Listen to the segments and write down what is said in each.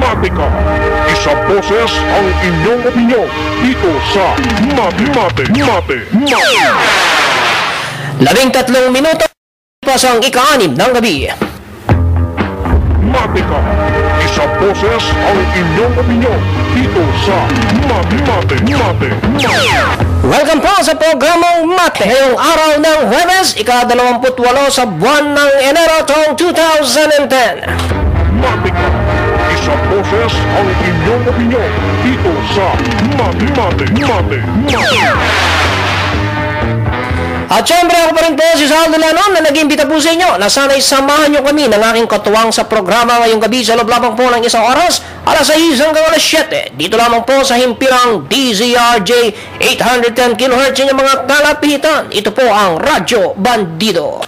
Matika. Isa boses ang inyong opinyon dito sa Mate. 13 minuto pasang ika-6 ng gabi. Matika. Isa boses ang inyong opinyon dito sa Mate. Welcome po sa programang Mate. Ngayong araw ng Huwebes, ika-28 sa buwan ng Enero taong 2010. Matika. Isa boses ang inyong opinyon dito sa Mate. At syempre ako pa rin po si Saldo Lanon na nag-imbita po sa inyo na sana'y samahan nyo kami ng aking katuwang sa programa ngayong gabi sa loob lamang po ng isang oras, alas 6 hanggang alas 7. Dito lamang po sa himpirang DZRJ 810 kHz yung mga kalapitan. Ito po ang Radyo Bandido.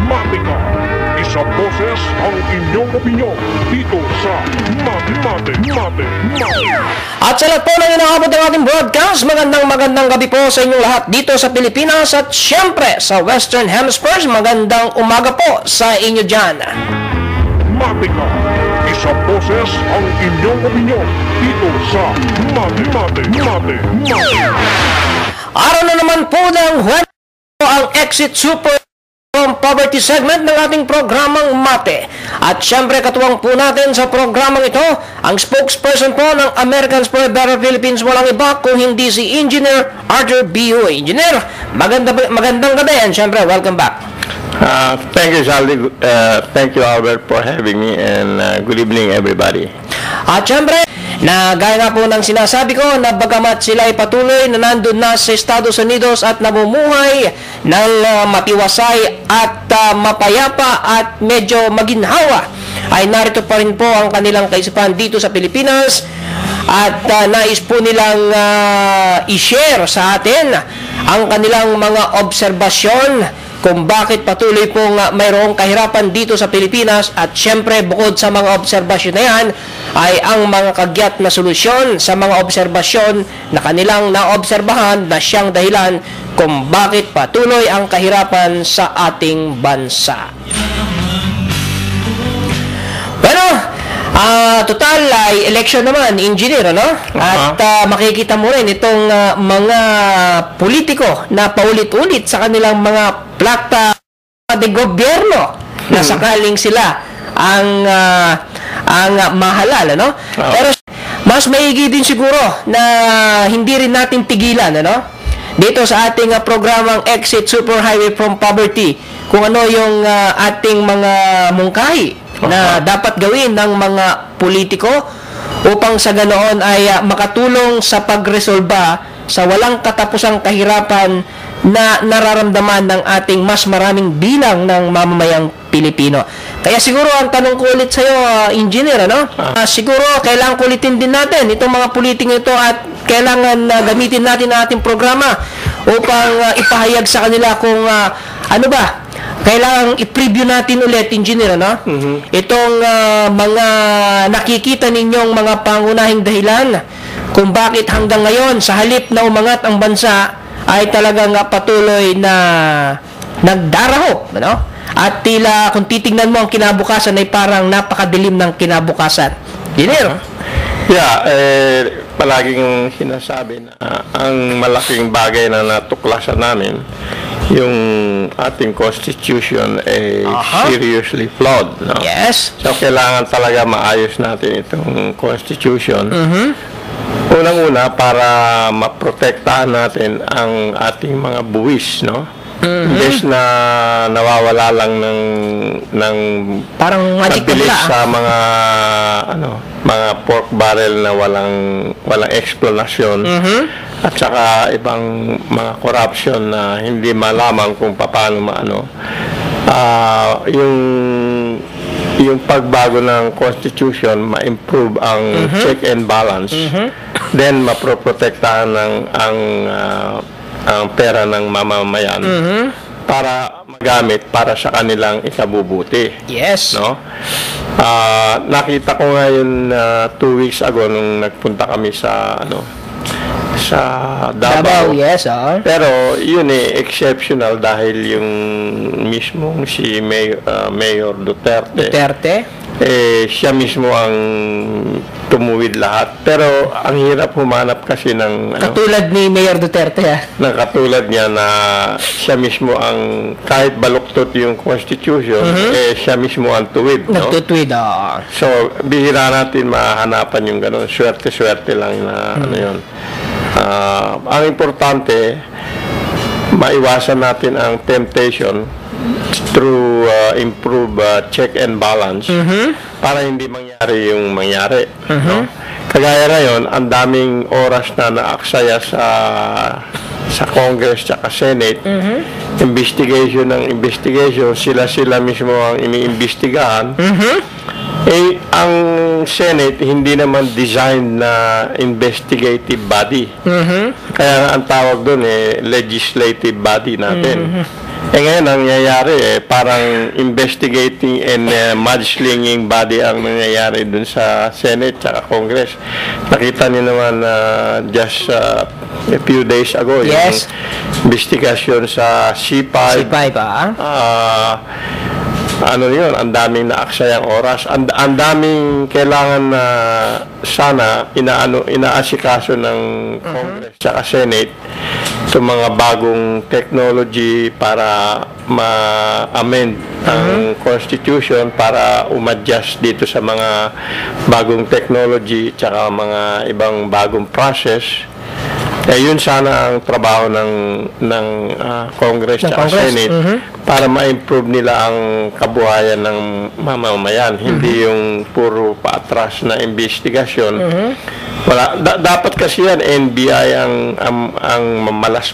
Matika. Isa boses ang inyong opinyon dito sa Mate. At sa lahat po ng inaabot ng ating broadcast, magandang gabi po sa inyong lahat dito sa Pilipinas at syempre sa Western Hemisphere, magandang umaga po sa inyo dyan. Matika. Isa boses ang inyong opinyon dito sa Mate. Araw na naman po ng Huwebes ang Exit Super from Poverty segment ng ating programang Mate. At syempre katuwang po natin sa programang ito ang spokesperson po ng Americans for a Better Philippines, walang iba kung hindi si Engineer Arthur Bihoy. Engineer, magandang gabi and syempre welcome back. Thank you, Charlie. Thank you, Albert, for having me, and good evening, everybody. At syempre, na gaya nga po ng sinasabi ko na bagamat sila ay patuloy na nandun na sa Estados Unidos at namumuhay ng matiwasay at mapayapa at medyo maginhawa, ay narito pa rin po ang kanilang kaisipan dito sa Pilipinas at nais po nilang i-share sa atin ang kanilang mga obserbasyon kung bakit patuloy pong mayroong kahirapan dito sa Pilipinas at syempre bukod sa mga obserbasyon na yan ay ang mga kagyat na solusyon sa mga obserbasyon na kanilang naobserbahan na siyang dahilan kung bakit patuloy ang kahirapan sa ating bansa. Bueno, total ay election naman, engineer, ano? At makikita mo rin itong mga politiko na paulit-ulit sa kanilang mga plata de gobyerno na sakaling sila ang mahalal, ano? Pero mas maigi din siguro na hindi rin natin tigilan, ano? Dito sa ating programang Exit Superhighway from Poverty, kung ano yung ating mga mungkahi na dapat gawin ng mga politiko upang sa ganoon ay makatulong sa pagresolba sa walang katapusang kahirapan na nararamdaman ng ating mas maraming bilang ng mamamayang Pilipino. Kaya siguro ang tanong ko ulit sa iyo, engineer, ano? Siguro kailangan kulitin din natin itong mga politiko ito at kailangan gamitin natin ang ating programa upang ipahayag sa kanila kung ano ba kailangan i-preview natin ulit, engineer, ano? Itong mga nakikita ninyong mga pangunahing dahilan kung bakit hanggang ngayon sa halip na umangat ang bansa ay talagang patuloy na nagdarahop, ano? At tila kung titingnan mo ang kinabukasan ay parang napakadilim ng kinabukasan. Engineer? Yeah, palaging sinasabi na ang malaking bagay na natuklasan namin yung ating constitution ay seriously flawed, no? Yes. So kailangan talaga maayos natin itong constitution. Unang-una para maprotektahan natin ang ating mga buwis, no? Imbes na nawawala lang ng parang magic mabilis sa mga mga pork barrel na walang explanation at saka ibang mga corruption na hindi malaman kung paano yung pagbago ng constitution ma-improve ang check and balance, then maproprotektahan ang pera ng mamamayan para magamit para sa kanilang ikabubuti. Yes. No? Nakita ko ngayon 2 weeks ago nung nagpunta kami sa Davao. Yes, Pero yun exceptional dahil yung mismong si Mayor Duterte siya mismo ang tumuwid lahat. Pero ang hirap humanap kasi ng Katulad ni Mayor Duterte, ha? na katulad niya na siya mismo ang kahit baluktot yung constitution, siya mismo ang tuwid, no? Nagtutweet, So, bihira natin mahanapan yung gano'n. Swerte-swerte lang na ano yun. Ang importante, maiwasan natin ang temptation through improve check and balance para hindi mangyari yung mangyari. No? Kagaya na yun, ang daming oras na naaksaya sa Congress at Senate, investigation ng investigation, sila mismo ang iniimbestigahan. Ang Senate hindi naman designed na investigative body. Kaya ang tawag doon legislative body natin. Ngayon, ang nangyayari parang investigating and mudslinging body ang nangyayari dun sa Senate at Congress. Nakita niyo naman just a few days ago Yes. yung investigasyon sa C5. Ano yun, ang daming naaksayang oras, ang daming kailangan na sana inaasikaso ng Congress at Senate itong mga bagong technology para ma-amend ang Constitution para umadjust dito sa mga bagong technology tsaka mga ibang bagong process. Yun sana ang trabaho ng Congress at Senate para ma-improve nila ang kabuhayan ng mamamayan. Hindi yung puro paatras na investigasyon. Dapat kasi yan, NBI ang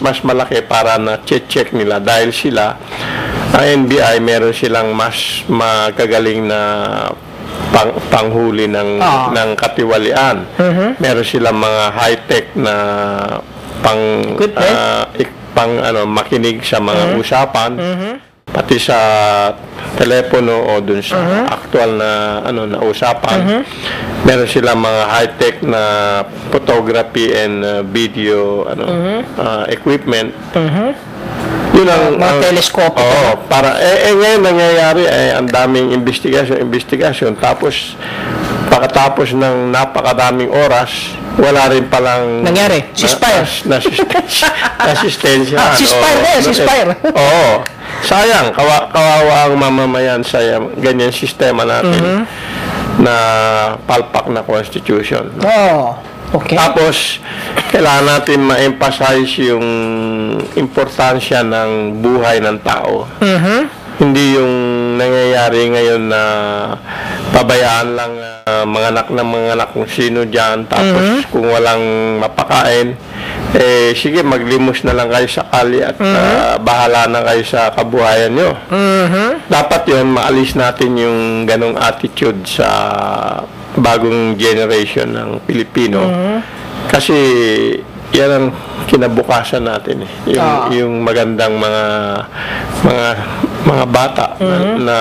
mas malaki para na check nila dahil sila, ang NBI, meron silang mas magagaling na panghuli ng katiwalian. Meron silang mga high-tech na makinig sa mga usapan, pati sa telepono o dun sa actual na na usapan. Meron silang mga high-tech na photography and video equipment. Yun ang mga telescope. Para ngayon nangyayari ang daming investigation tapos pagkatapos ng napakadaming oras wala rin palang nangyari. Ceasefire. Assistensya. Ceasefire. Oo. Sayang, kawawa ang mamamayan sa ganyan sistema natin na palpak na constitution. Okay. Tapos, kailangan natin ma-emphasize yung importansya ng buhay ng tao. Hindi yung nangyayari ngayon na pabayaan lang mga anak kung sino dyan. Tapos, kung walang mapakain, sige, maglimos na lang kayo sa kali at bahala na kayo sa kabuhayan nyo. Dapat yun, maalis natin yung ganong attitude sa bagong generation ng Pilipino. Kasi yan ang kinabukasan natin yung magandang mga bata na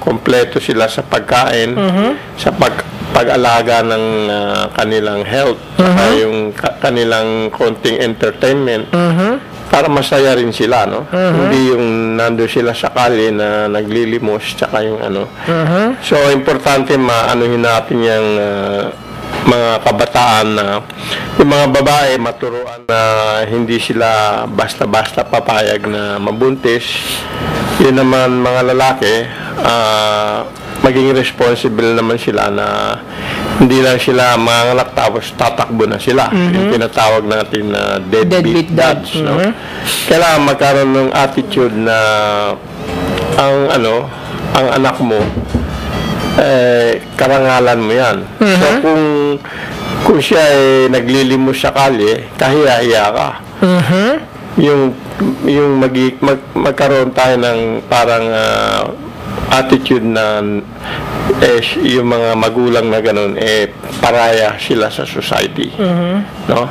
kompleto sila sa pagkain, sa pag-alaga ng kanilang health, yung kanilang konting entertainment, para masaya rin sila, no? Hindi yung nando sila sa kali na naglilimos tsaka yung So, importante maanuhin natin yung mga kabataan na yung mga babae maturuan na hindi sila basta-basta papayag na mabuntis. Yun naman mga lalaki, maging responsible naman sila na hindi lang sila manganak tapos tatakbo na sila. Yung tinatawag natin na deadbeat dads, no? Kailangan magkaroon ng attitude na ang anak mo karangalan mo yan. So kung siya ay naglilimos sa kalye, kahiya-hiya ka. Yung magkaroon tayo ng parang attitude na yung mga magulang na ganun paraya sila sa society, no?